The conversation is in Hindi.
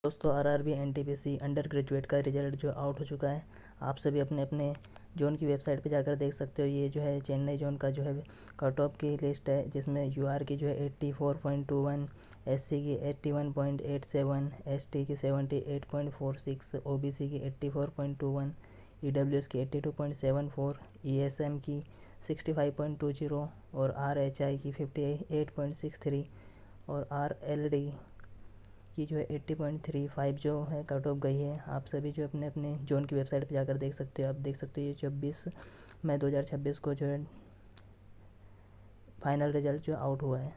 दोस्तों आरआरबी एनटीपीसी अंडर ग्रेजुएट का रिजल्ट जो आउट हो चुका है। आप सभी अपने अपने जोन की वेबसाइट पे जाकर देख सकते हो। ये जो है चेन्नई जोन का जो है कट ऑफ की लिस्ट है, जिसमें यूआर की जो है 84.21, एससी की 81.87, एसटी की 78.46, ओबीसी की 84.21, ईडब्ल्यूएस की 82.74, ईएसएम की 65.20 और आरएचआई की 58.63 और आरएलडी की जो है 80.35 जो है कट ऑफ गई है। आप सभी जो अपने अपने जोन की वेबसाइट पर जाकर देख सकते हो। आप देख सकते हो ये 24 मई 2026 को जो है फाइनल रिजल्ट जो आउट हुआ है।